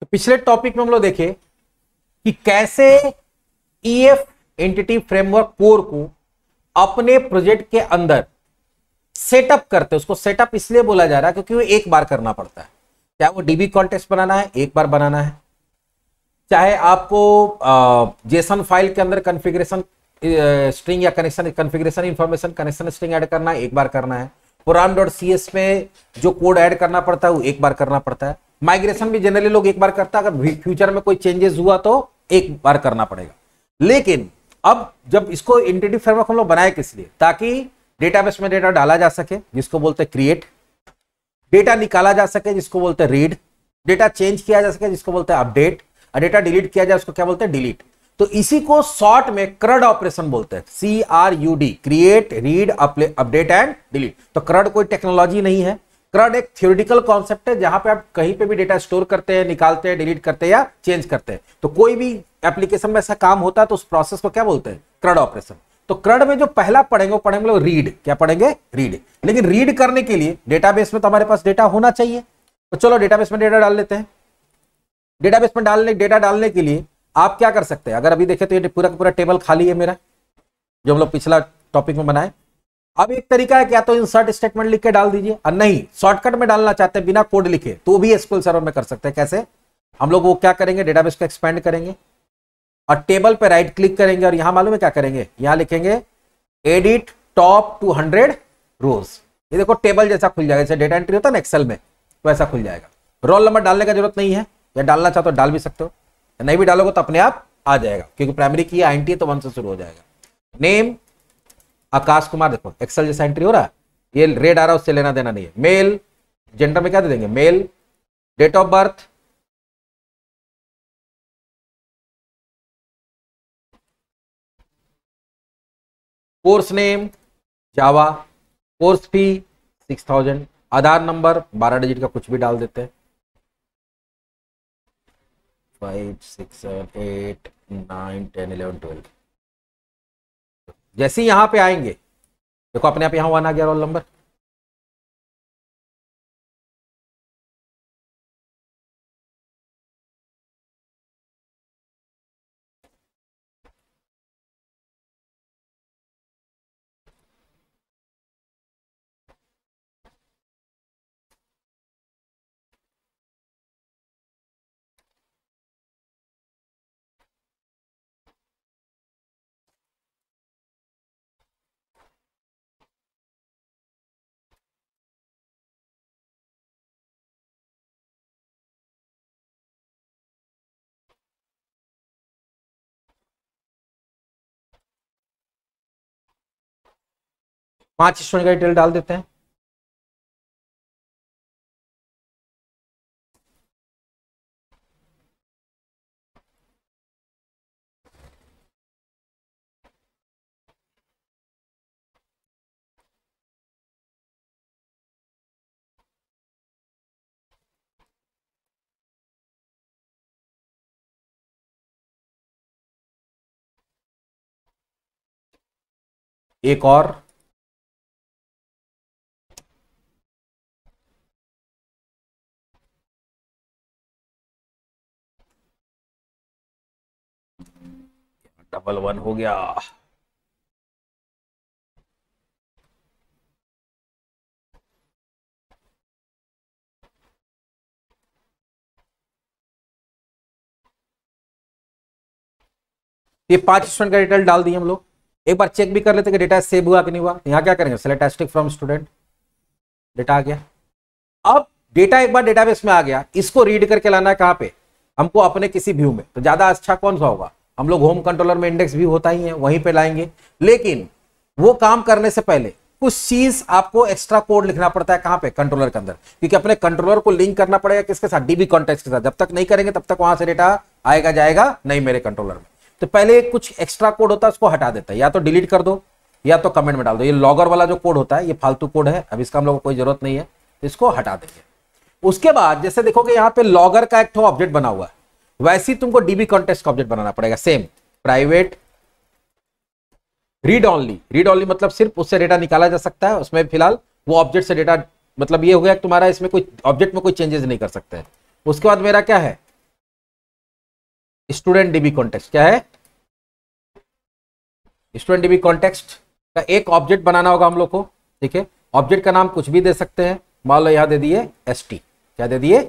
तो पिछले टॉपिक में हम लोग देखे कि कैसे ईएफ एंटिटी फ्रेमवर्क कोर को अपने प्रोजेक्ट के अंदर सेटअप करते हैं। उसको सेटअप इसलिए बोला जा रहा है क्योंकि वो एक बार करना पड़ता है। चाहे वो डीबी कॉन्टेक्स्ट बनाना है, एक बार बनाना है, चाहे आपको जेसन फाइल के अंदर कॉन्फ़िगरेशन स्ट्रिंग या connection configuration information connection string add करना है, एक बार करना है। program.cs में जो कोड ऐड करना पड़ता है वो एक बार करना पड़ता है। माइग्रेशन भी जनरली लोग एक बार करता है, अगर फ्यूचर में कोई चेंजेस हुआ तो एक बार करना पड़ेगा। लेकिन अब जब इसको एंटिटी फ्रेमवर्क हम लोग बनाए किस लिए, ताकि डेटाबेस में डेटा डाला जा सके जिसको बोलते हैं क्रिएट, डेटा निकाला जा सके जिसको बोलते हैं रीड, डेटा चेंज किया जा सके जिसको बोलते हैं अपडेट, और डेटा डिलीट किया जाए उसको क्या बोलते हैं डिलीट। तो इसी को शॉर्ट में CRUD ऑपरेशन बोलते हैं, CRUD, create, read, update and delete. तो CRUD कोई टेक्नोलॉजी नहीं है, CRUD एक थ्योरेटिकल कॉन्सेप्ट है जहां पे आप कहीं पे भी डेटा स्टोर करते हैं, निकालते हैं, डिलीट करते हैं या चेंज करते हैं। तो कोई भी एप्लीकेशन में ऐसा काम होता है तो उस प्रोसेस को क्या बोलते हैं, CRUD ऑपरेशन। तो CRUD में जो पहला पढ़ेंगे वो पढ़ेंगे लोग रीड। क्या पढ़ेंगे, रीड। लेकिन रीड करने के लिए डेटाबेस में तो हमारे पास डेटा होना चाहिए। तो चलो डेटाबेस में डेटा डाल लेते हैं। डेटाबेस में डेटा डालने के लिए आप क्या कर सकते हैं, अगर अभी देखें तो ये पूरा का पूरा टेबल खाली है मेरा, जो हम लोग पिछला टॉपिक में बनाए। अब एक तरीका है, क्या तो इंसर्ट स्टेटमेंट लिख के डाल दीजिए, और नहीं शॉर्टकट में डालना चाहते हैं बिना कोड लिखे तो भी एसक्यूएल सर्वर में कर सकते हैं। कैसे, हम लोग वो क्या करेंगे, डेटाबेस को एक्सपेंड करेंगे और टेबल पे राइट क्लिक करेंगे और यहां मालूम है क्या करेंगे, यहां लिखेंगे एडिट टॉप 200 रोज। ये देखो टेबल जैसा खुल जाएगा, जैसे डेटा एंट्री होता है ना एक्सेल में, तो ऐसा खुल जाएगा। रोल नंबर डालने का जरूरत नहीं है, या डालना चाहो तो डाल भी सकते हो, नहीं भी डालोगे तो अपने आप आ जाएगा, क्योंकि प्राइमरी की आईएनटी है तो 1 से शुरू हो जाएगा। नेम आकाश कुमार, देखो एक्सेल जैसा एंट्री हो रहा है, ये रेड आ रहा है, उससे लेना देना नहीं है। मेल, जेंडर में क्या दे देंगे, mail. Date of birth, course name Java, course fee 6000, Aadhaar number 12 digit का कुछ भी डाल देते हैं, 5 6 7 8 9 10 11 12। जैसे ही यहां पे आएंगे देखो अपने आप यहां 1 आ गया रोल नंबर। पांच स्टूडेंट का डिटेल डाल देते हैं। एक और डबल 1 हो गया। ये 5 स्टूडेंट का डिटेल डाल दिए हम लोग। एक बार चेक भी कर लेते कि डेटा सेव हुआ कि नहीं हुआ। यहां क्या करेंगे, select asterisk from student, data आ गया। अब डेटा एक बार डेटाबेस में आ गया, इसको रीड करके लाना है कहां पे, हमको अपने किसी व्यू में। तो ज्यादा अच्छा कौन सा होगा, हम लोग होम कंट्रोलर में इंडेक्स व्यू होता ही है वहीं पे लाएंगे। लेकिन वो काम करने से पहले कुछ चीज आपको एक्स्ट्रा कोड लिखना पड़ता है, कहां पे, कंट्रोलर के अंदर, क्योंकि अपने कंट्रोलर को लिंक करना पड़ेगा किसके साथ, डीबी कॉन्टेक्स्ट के साथ। जब तक नहीं करेंगे तब तक वहां से डेटा आएगा जाएगा नहीं मेरे कंट्रोलर में। तो पहले कुछ एक्स्ट्रा कोड होता है उसको हटा देता है, या तो डिलीट कर दो या तो कमेंट में डाल दो। ये लॉगर वाला जो कोड होता है ये फालतू कोड है, अब इसका हम लोग को कोई जरूरत नहीं है, तो इसको हटा देंगे। उसके बाद जैसे देखोगे यहाँ पे लॉगर का एक ऑब्जेक्ट बना हुआ है, वैसे ही तुमको डीबी कॉन्टेक्स्ट का ऑब्जेक्ट बनाना पड़ेगा। Same private read only, read only मतलब सिर्फ उससे डेटा निकाला जा सकता है, उसमें फिलहाल वो ऑब्जेक्ट से डेटा, मतलब ये हो गया तुम्हारा, इसमें कोई ऑब्जेक्ट में कोई चेंजेस नहीं कर सकते हैं। उसके बाद मेरा क्या है, स्टूडेंट डीबी कॉन्टेक्स्ट क्या है? स्टूडेंट डीबी कॉन्टेक्स्ट का एक ऑब्जेक्ट बनाना होगा हम लोग को, ठीक है। ऑब्जेक्ट का नाम कुछ भी दे सकते हैं, मान लो यहां दे दिए एसटी, क्या दे दिए?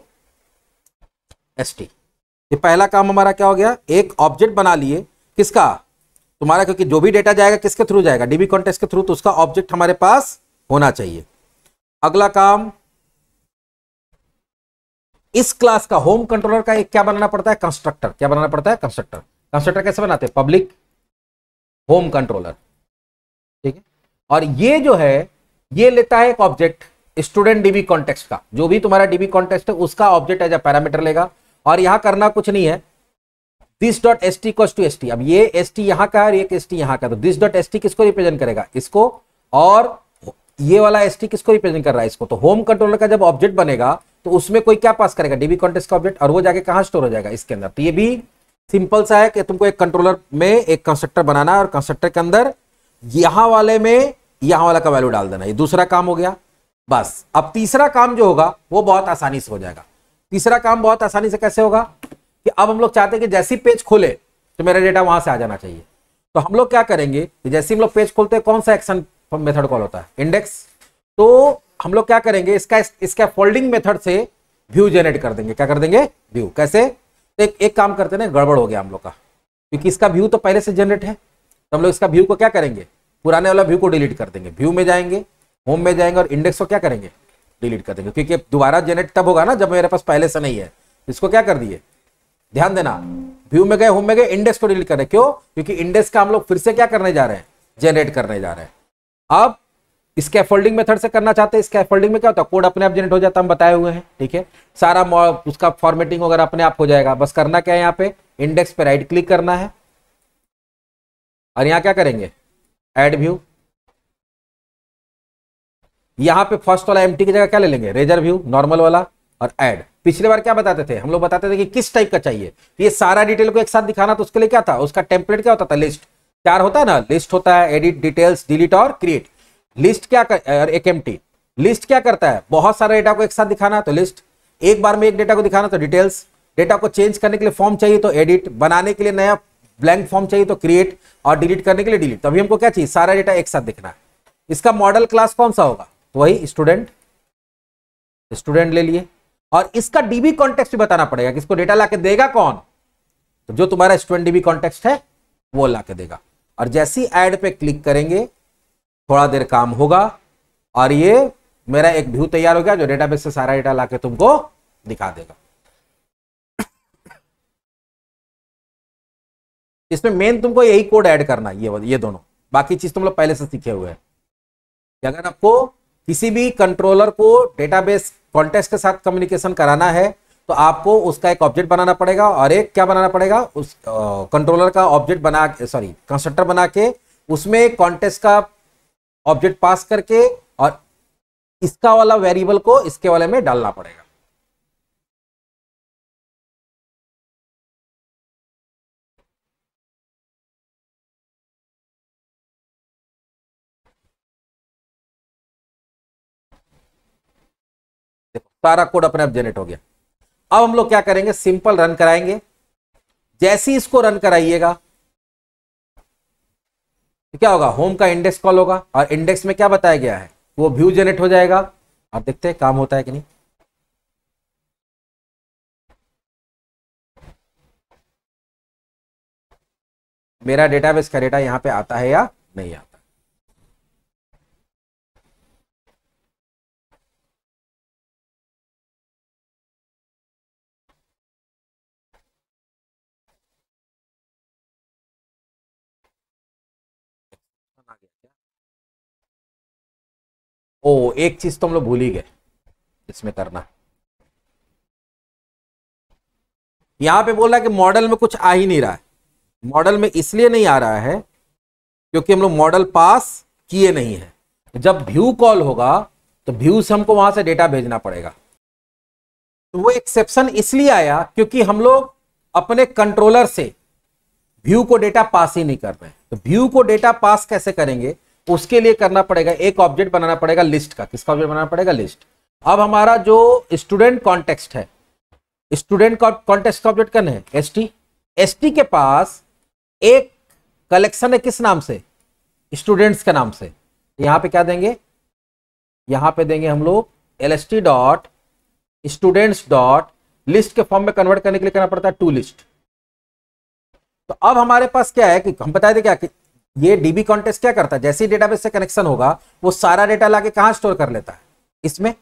एसटी। ये पहला काम हमारा क्या हो गया, एक ऑब्जेक्ट बना लिए, किसका? तुम्हारा, क्योंकि जो भी डेटा जाएगा किसके थ्रू जाएगा? डीबी कॉन्टेक्स्ट के थ्रू, तो उसका ऑब्जेक्ट हमारे पास होना चाहिए। अगला काम, इस क्लास का होम कंट्रोलर का एक क्या बनाना पड़ता है? कंस्ट्रक्टर। क्या बनाना पड़ता है? कंस्ट्रक्टर। कंस्ट्रक्टर कैसे बनाते हैं? पब्लिक होम कंट्रोलर, ठीक है। और ये जो है, ये लेता है एक ऑब्जेक्ट स्टूडेंट डीबी कॉन्टेक्स्ट का, जो भी तुम्हारा डीबी कॉन्टेक्स्ट है उसका ऑब्जेक्ट एज अ पैरामीटर लेगा। और यहां करना कुछ नहीं है, this dot S T equals to S T. अब ये एस टी यहां का है और ये एस टी यहां का, तो दिस डॉट एस टी किसको रिप्रेजेंट करेगा? इसको। और ये वाला एस टी किसको रिप्रेजेंट कर रहा है? इसको। तो होम कंट्रोलर का जब ऑब्जेक्ट बनेगा तो उसमें कोई क्या पास करेगा? डीबी कॉन्टेक्स्ट का ऑब्जेक्ट, और वो जाके कहां स्टोर हो जाएगा? इसके अंदर। तो ये भी सिंपल सा है कि तुमको एक कंट्रोलर में एक कंस्ट्रक्टर बनाना है और कंस्ट्रक्टर के अंदर यहां वाले में यहां वाला का वैल्यू डाल देना। ये दूसरा काम हो गया। बस अब तीसरा काम जो होगा वो बहुत आसानी से हो जाएगा। तीसरा काम बहुत आसानी से कैसे होगा कि अब हम लोग चाहते हैं कि जैसे ही पेज खोले तो मेरा डेटा वहां से आ जाना चाहिए। तो हम लोग क्या करेंगे कि जैसे हम लोग पेज खोलते हैं, कौन सा एक्शन मेथड कॉल होता है? इंडेक्स। तो हम लोग क्या करेंगे, इसका फोल्डिंग मेथड से व्यू जनरेट कर देंगे। क्या कर देंगे? व्यू। कैसे? तो एक काम करते हैं, गड़बड़ हो गया हम लोग का, क्योंकि इसका व्यू तो पहले से जनरेट है। तो हम लोग इसका व्यू को क्या करेंगे, पुराने वाला व्यू को डिलीट कर देंगे। व्यू में जाएंगे, होम में जाएंगे और इंडेक्स को क्या करेंगे? डिलीट कर देंगे, क्योंकि दोबारा जनरेट तब होगा ना जब मेरे पास पहले से नहीं है। इसको क्या कर दिए, ध्यान देना, व्यू में गए, होम में गए, इंडेक्स को डिलीट कर रहे। क्यों? क्योंकि इंडेक्स का हम लोग फिर से क्या करने जा रहे हैं? जनरेट करने जा रहे हैं। अब स्कैफोल्डिंग मेथड से करना चाहते हैं। स्कैफोल्डिंग में क्या होता है, कोड अपने आप जनरेट हो जाता है, हम बताए हुए हैं, ठीक है। सारा उसका फॉर्मेटिंग वगैरह अपने आप हो जाएगा। बस करना क्या है, यहाँ पे इंडेक्स पे राइट क्लिक करना है और यहाँ क्या करेंगे, ऐड व्यू। यहाँ पे फर्स्ट वाला एम्प्टी की जगह क्या ले लेंगे, रेजर व्यू नॉर्मल वाला, और ऐड। पिछली बार क्या बताते थे हम लोग, बताते थे कि किस टाइप का चाहिए। ये सारा डिटेल को एक साथ दिखाना, तो उसके लिए क्या था, उसका टेम्पलेट क्या होता था, लिस्ट। चार होता है ना, लिस्ट होता है, एडिट, डिटेल्स, डिलीट और क्रिएट। लिस्ट क्या कर, एक एम्प्टी। लिस्ट क्या करता है, बहुत सारे डेटा को एक साथ दिखाना तो लिस्ट, एक बार में एक डेटा को दिखाना तो डिटेल्स, डेटा को चेंज करने के लिए फॉर्म चाहिए तो एडिट, बनाने के लिए नया ब्लैंक फॉर्म चाहिए तो क्रिएट, और डिलीट करने के लिए डिलीट। तभी हमको क्या चाहिए, सारा डेटा एक साथ दिखना है। इसका मॉडल क्लास कौन सा होगा, तो वही स्टूडेंट। स्टूडेंट ले लिए, और इसका डीबी कॉन्टेक्स्ट भी बताना पड़ेगा कि इसको डेटा लाके देगा कौन, तो जो तुम्हारा स्टूडेंट डीबी कॉन्टेक्स्ट है वो लाके देगा। और जैसी ऐड पे क्लिक करेंगे थोड़ा देर काम होगा और ये मेरा एक व्यू तैयार हो गया जो डेटाबेस से सारा डेटा लाके तुमको दिखा देगा। इसमें मेन तुमको यही कोड ऐड करना है, ये दोनों, बाकी चीज तुम लोग पहले से सीखे हुए हैं। कि अगर आपको किसी भी कंट्रोलर को डेटाबेस कॉन्टेक्स्ट के साथ कम्युनिकेशन कराना है तो आपको उसका एक ऑब्जेक्ट बनाना पड़ेगा और एक क्या बनाना पड़ेगा, उस कंट्रोलर का ऑब्जेक्ट बना, सॉरी कंस्ट्रक्टर बना के उसमें कॉन्टेक्स्ट का ऑब्जेक्ट पास करके और इसका वाला वेरिएबल को इसके वाले में डालना पड़ेगा। देखो सारा कोड अपने आप जनरेट हो गया। अब हम लोग क्या करेंगे, सिंपल रन कराएंगे। जैसे ही इसको रन कराइएगा तो क्या होगा, होम का इंडेक्स कॉल होगा और इंडेक्स में क्या बताया गया है, वो व्यू जनरेट हो जाएगा। और देखते हैं काम होता है कि नहीं। मेरा डेटाबेस का डेटा यहां पे आता है या नहीं आता। ओ एक चीज तो हम लोग भूल ही गए इसमें करना। यहां पे बोल रहा है कि मॉडल में कुछ आ ही नहीं रहा है। मॉडल में इसलिए नहीं आ रहा है क्योंकि हम लोग मॉडल पास किए नहीं है। जब व्यू कॉल होगा तो व्यू से हमको वहां से डेटा भेजना पड़ेगा। तो वो एक्सेप्शन इसलिए आया क्योंकि हम लोग अपने कंट्रोलर से व्यू को डेटा पास ही नहीं कर रहे हैं। तो व्यू को डेटा पास कैसे करेंगे, उसके लिए करना पड़ेगा, एक ऑब्जेक्ट बनाना पड़ेगा लिस्ट का। किसका ऑब्जेक्ट बनाना पड़ेगा, लिस्ट। अब हमारा जो स्टूडेंट कॉन्टेक्स्ट है, स्टूडेंट कॉन्टेक्स्ट का ऑब्जेक्ट करना है एसटी। एसटी के पास एक कलेक्शन है किस नाम से, स्टूडेंट्स के नाम से। यहां पे क्या देंगे, यहां पे देंगे हम लोग lst dot students dot list के फॉर्म में कन्वर्ट करने के लिए करना पड़ता है टू लिस्ट। तो अब हमारे पास क्या है कि हम बताए थे क्या कि ये डीबी कॉन्टेस्ट क्या करता है, जैसे ही डेटाबेस से कनेक्शन होगा वो सारा डेटा लाके कहां स्टोर कर लेता है, इसमें।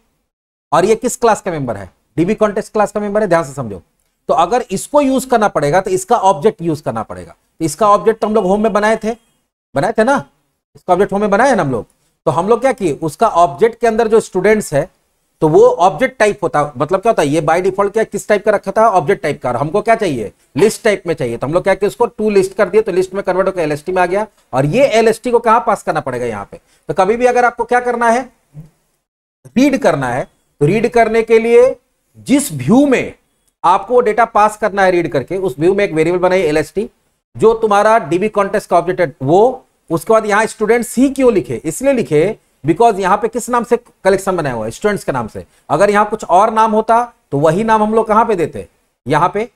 और ये किस क्लास का मेंबर है, डीबी कॉन्टेस्ट क्लास का मेंबर है, ध्यान से समझो। तो अगर इसको यूज करना पड़ेगा तो इसका ऑब्जेक्ट यूज करना पड़ेगा। तो इसका ऑब्जेक्ट तो हम लोग होम में बनाए थे ना, इसका ऑब्जेक्ट होम में बनाए हैं ना हम लोग। तो हम लोग क्या किए, उसका ऑब्जेक्ट के अंदर जो स्टूडेंट्स है तो वो ऑब्जेक्ट टाइप होता है, मतलब क्या होता है, ये बाय डिफॉल्ट क्या किस टाइप का रखा था, ऑब्जेक्ट टाइप का। हमको क्या चाहिए, लिस्ट टाइप में चाहिए। तो हम लोग क्या किया, उसको टू लिस्ट कर दिए, तो लिस्ट में कन्वर्ट होकर एलएसटी में आ गया। और ये एलएसटी को कहां पास करना पड़ेगा, यहाँ पे। तो कभी भी अगर आपको क्या करना है, रीड करना है, तो रीड करने के लिए जिस व्यू में आपको डेटा पास करना है रीड करके, उस व्यू में एक वेरिएबल बनाइए एलएसटी, जो तुम्हारा डीबी कॉन्टेस्ट का ऑब्जेक्ट है वो। उसके बाद यहां स्टूडेंट्स ही क्यों लिखे, इसलिए लिखे बिकॉज यहां पे किस नाम से कलेक्शन बनाया हुआ है, स्टूडेंट्स के नाम से। अगर यहां कुछ और नाम होता तो वही नाम हम लोग कहां पे देते, यहां पे।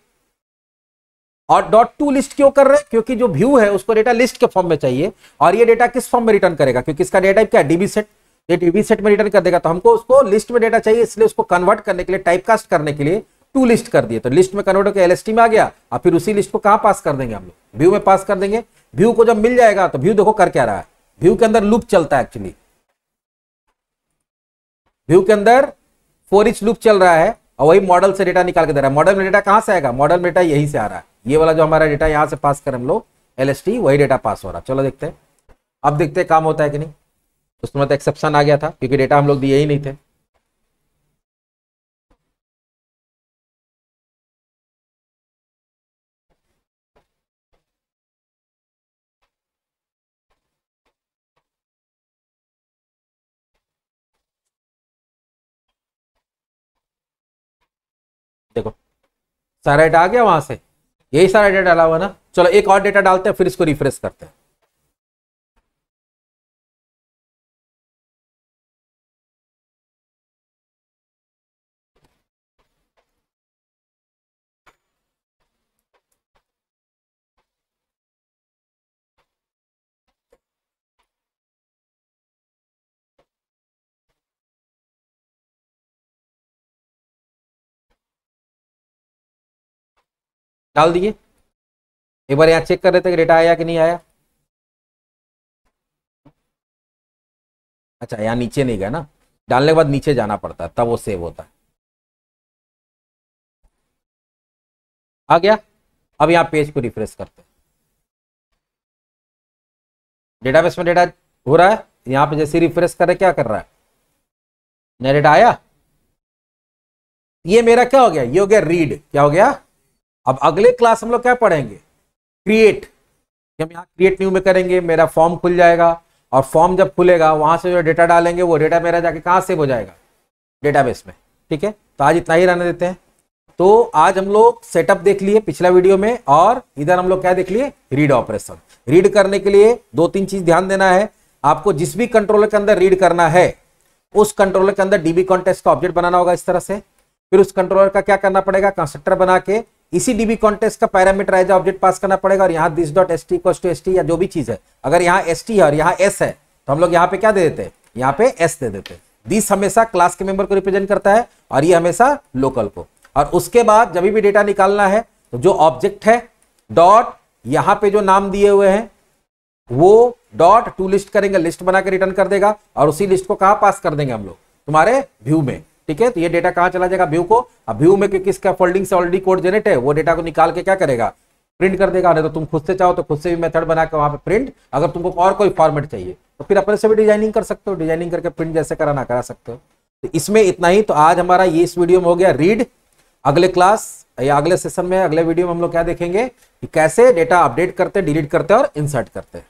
और डॉट टू लिस्ट क्यों कर रहे हैं, क्योंकि जो व्यू है उसको डेटा लिस्ट के फॉर्म में चाहिए। और ये डेटा किस फॉर्म में रिटर्न करेगा, क्योंकि इसका डेटा टाइप क्या है, डीबी सेट। ये डीबी सेट में रिटर्न कर देगा। तो हमको उसको लिस्ट में डेटा चाहिए, इसलिए उसको कन्वर्ट करने के लिए, टाइपकास्ट करने के लिए टू लिस्ट कर दिए। तो लिस्ट में कन्वर्ट होकर एलएसटी में आ गया। और फिर उसी लिस्ट को कहां पास कर देंगे हम लोग, व्यू में पास कर देंगे। व्यू को जब मिल जाएगा तो व्यू देखो कर क्या रहा है, व्यू के अंदर लूप चलता है। एक्चुअली व्यू के अंदर फॉर ईच लूप चल रहा है और वही मॉडल से डेटा निकाल के दे रहा है। मॉडल में डेटा कहां से आएगा, मॉडल में डेटा यहीं से आ रहा है। ये वाला जो हमारा डेटा यहां से पास करें हम लोग एलएसटी, वही डेटा पास हो रहा है। चलो देखते हैं, अब देखते हैं काम होता है कि नहीं। उसमें तो एक्सेप्शन आ गया था क्योंकि डेटा हम लोग दिए ही नहीं थे। देखो सारा डेटा आ गया वहां से, यही सारा डेटा डाला हुआ ना। चलो एक और डेटा डालते हैं, फिर इसको रिफ्रेश करते हैं। डाल दिए, एक बार यहां चेक कर रहे थे कि डेटा आया कि नहीं आया। अच्छा यहाँ नीचे नहीं गया ना, डालने के बाद नीचे जाना पड़ता है तब वो सेव होता है। आ गया। अब यहाँ पेज को रिफ्रेश करते हैं, डेटाबेस में डेटा हो रहा है। यहाँ पे जैसे रिफ्रेश कर रहे क्या कर रहा है, नया डेटा आया। ये मेरा क्या हो गया, ये हो गया रीड। क्या हो गया, अब अगले क्लास हम लोग क्या पढ़ेंगे, क्रिएट। हम यहाँ क्रिएट न्यू में करेंगे, मेरा फॉर्म खुल जाएगा। और फॉर्म जब खुलेगा वहां से जो डेटा डालेंगे वो डेटा मेरा जाके कहां सेव हो जाएगा, डेटाबेस में। ठीक है, तो आज इतना ही रहने देते हैं। तो आज हम लोग सेटअप देख लिए पिछला वीडियो में, और इधर हम लोग क्या देख लिए, रीड ऑपरेशन। रीड करने के लिए दो तीन चीज ध्यान देना है आपको। जिस भी कंट्रोलर के अंदर रीड करना है उस कंट्रोलर के अंदर डीबी कॉन्टेस्ट का ऑब्जेक्ट बनाना होगा इस तरह से। फिर उस कंट्रोलर का क्या करना पड़ेगा, कंस्ट्रक्टर बना के इसी डीबी कॉन्टेस्ट का पैरामीटराइज ऑब्जेक्ट पास करना पड़ेगा। और यहाँ this dot st equals to st या जो भी चीज है, अगर यहाँ st है और यहाँ s है तो हम लोग यहाँ पे क्या दे देते हैं, यहाँ पे s दे देते हैं। दिस हमेशा क्लास के मेंबर को रिप्रेजेंट करता है और ये हमेशा लोकल को। और उसके बाद जब भी डेटा निकालना है तो जो ऑब्जेक्ट है डॉट, यहाँ पे जो नाम दिए हुए हैं वो डॉट टू लिस्ट करेंगे, लिस्ट बना के रिटर्न कर देगा। और उसी लिस्ट को कहां पास कर देंगे हम लोग, तुम्हारे व्यू में। ठीक है, तो ये डेटा कहां चला जाएगा, व्यू को। अब व्यू में किसका फोल्डिंग से ऑलरेडी कोड जनरेट है, वो डेटा को निकाल के क्या करेगा, प्रिंट कर देगा। नहीं तो तुम खुद से चाहो तो खुद से भी मेथड बना के वहां पे प्रिंट, अगर तुमको और कोई फॉर्मेट चाहिए तो फिर अपने से भी डिजाइनिंग कर सकते हो, डिजाइनिंग करके प्रिंट जैसे कराना करा सकते हो। तो इसमें इतना ही। तो आज हमारा ये इस वीडियो में हो गया रीड। अगले क्लास या अगले सेशन में, अगले वीडियो में हम लोग क्या देखेंगे कि कैसे डेटा अपडेट करते हैं, डिलीट करते हैं और इंसर्ट करते हैं।